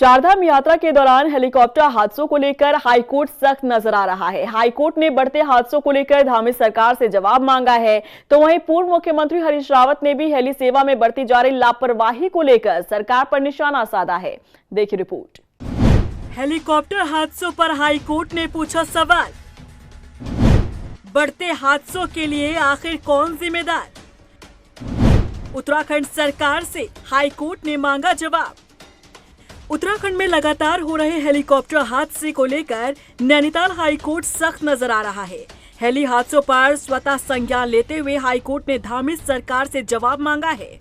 चारधाम यात्रा के दौरान हेलीकॉप्टर हादसों को लेकर हाईकोर्ट सख्त नजर आ रहा है। हाईकोर्ट ने बढ़ते हादसों को लेकर धामी सरकार से जवाब मांगा है, तो वहीं पूर्व मुख्यमंत्री हरीश रावत ने भी हेली सेवा में बढ़ती जा रही लापरवाही को लेकर सरकार पर निशाना साधा है। देखिए रिपोर्ट। हेलीकॉप्टर हादसों पर हाईकोर्ट ने पूछा सवाल, बढ़ते हादसों के लिए आखिर कौन जिम्मेदार? उत्तराखंड सरकार से हाईकोर्ट ने मांगा जवाब। उत्तराखंड में लगातार हो रहे हेलीकॉप्टर हादसे को लेकर नैनीताल हाईकोर्ट सख्त नजर आ रहा है। हेली हादसों पर स्वतः संज्ञान लेते हुए हाईकोर्ट ने धामी सरकार से जवाब मांगा है।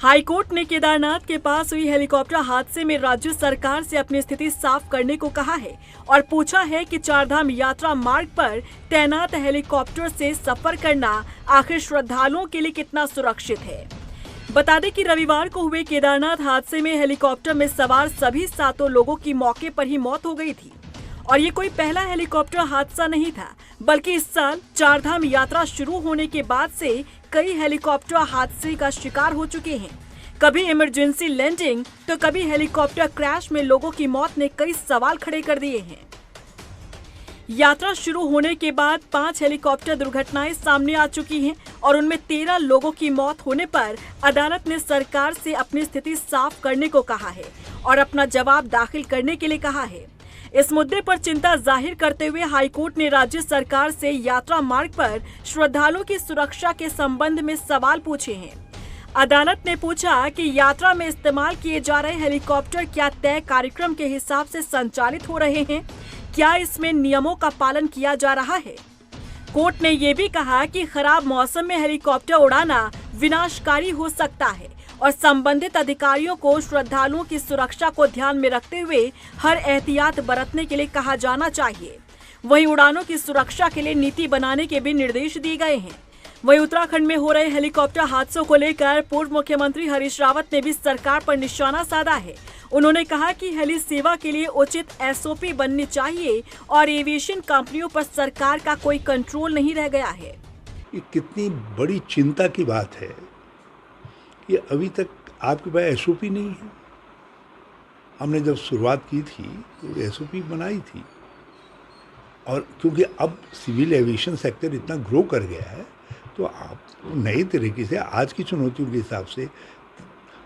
हाईकोर्ट ने केदारनाथ के पास हुई हेलीकॉप्टर हादसे में राज्य सरकार से अपनी स्थिति साफ करने को कहा है और पूछा है कि चारधाम यात्रा मार्ग पर तैनात हेलीकॉप्टर से सफर करना आखिर श्रद्धालुओं के लिए कितना सुरक्षित है। बता दें कि रविवार को हुए केदारनाथ हादसे में हेलीकॉप्टर में सवार सभी 7 लोगों की मौके पर ही मौत हो गई थी और ये कोई पहला हेलीकॉप्टर हादसा नहीं था, बल्कि इस साल चारधाम यात्रा शुरू होने के बाद से कई हेलीकॉप्टर हादसे का शिकार हो चुके हैं। कभी इमरजेंसी लैंडिंग तो कभी हेलीकॉप्टर क्रैश में लोगों की मौत ने कई सवाल खड़े कर दिए हैं। यात्रा शुरू होने के बाद 5 हेलीकॉप्टर दुर्घटनाएं सामने आ चुकी हैं और उनमें 13 लोगों की मौत होने पर अदालत ने सरकार से अपनी स्थिति साफ करने को कहा है और अपना जवाब दाखिल करने के लिए कहा है। इस मुद्दे पर चिंता जाहिर करते हुए हाईकोर्ट ने राज्य सरकार से यात्रा मार्ग पर श्रद्धालुओं की सुरक्षा के संबंध में सवाल पूछे हैं। अदालत ने पूछा कि यात्रा में इस्तेमाल किए जा रहे हेलीकॉप्टर क्या तय कार्यक्रम के हिसाब से संचालित हो रहे हैं, क्या इसमें नियमों का पालन किया जा रहा है। कोर्ट ने ये भी कहा कि खराब मौसम में हेलीकॉप्टर उड़ाना विनाशकारी हो सकता है और संबंधित अधिकारियों को श्रद्धालुओं की सुरक्षा को ध्यान में रखते हुए हर एहतियात बरतने के लिए कहा जाना चाहिए। वहीं उड़ानों की सुरक्षा के लिए नीति बनाने के भी निर्देश दिए गए हैं। वहीं उत्तराखंड में हो रहे हेलीकॉप्टर हादसों को लेकर पूर्व मुख्यमंत्री हरीश रावत ने भी सरकार पर निशाना साधा है। उन्होंने कहा कि हेली सेवा के लिए उचित SOP बननी चाहिए और एविएशन कंपनियों पर सरकार का कोई कंट्रोल नहीं रह गया है। ये कितनी बड़ी चिंता की बात है कि अभी तक आपके पास SOP नहीं है। हमने जब शुरुआत की थी तो SOP बनाई थी और क्योंकि अब सिविल एविएशन सेक्टर इतना ग्रो कर गया है तो आप नए तरीके से आज की चुनौतियों के हिसाब से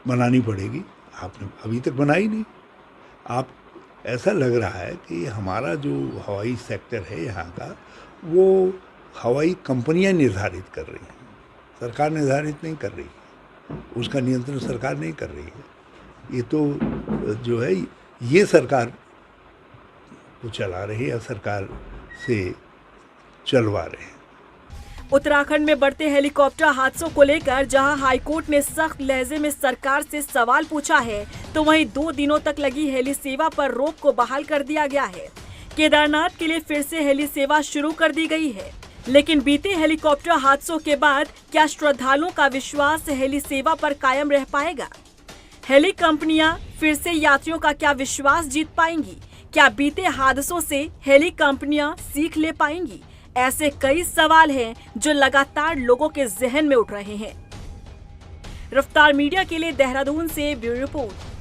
बनानी पड़ेगी। आपने अभी तक बनाई नहीं। आप ऐसा लग रहा है कि हमारा जो हवाई सेक्टर है यहाँ का वो हवाई कंपनियाँ निर्धारित कर रही हैं, सरकार निर्धारित नहीं कर रही है, उसका नियंत्रण सरकार नहीं कर रही है। ये तो जो है ये सरकार को चला रही है या सरकार से चलवा रहे हैं। उत्तराखंड में बढ़ते हेलीकॉप्टर हादसों को लेकर जहां हाईकोर्ट ने सख्त लहजे में सरकार से सवाल पूछा है, तो वहीं 2 दिनों तक लगी हेली सेवा पर रोक को बहाल कर दिया गया है। केदारनाथ के लिए फिर से हेली सेवा शुरू कर दी गई है, लेकिन बीते हेलीकॉप्टर हादसों के बाद क्या श्रद्धालुओं का विश्वास हेली सेवा पर कायम रह पाएगा? हेली कंपनियां फिर से यात्रियों का क्या विश्वास जीत पाएंगी? क्या बीते हादसों से हेली कंपनियां सीख ले पाएंगी? ऐसे कई सवाल हैं जो लगातार लोगों के जहन में उठ रहे हैं। रफ्तार मीडिया के लिए देहरादून से ब्यूरो रिपोर्ट।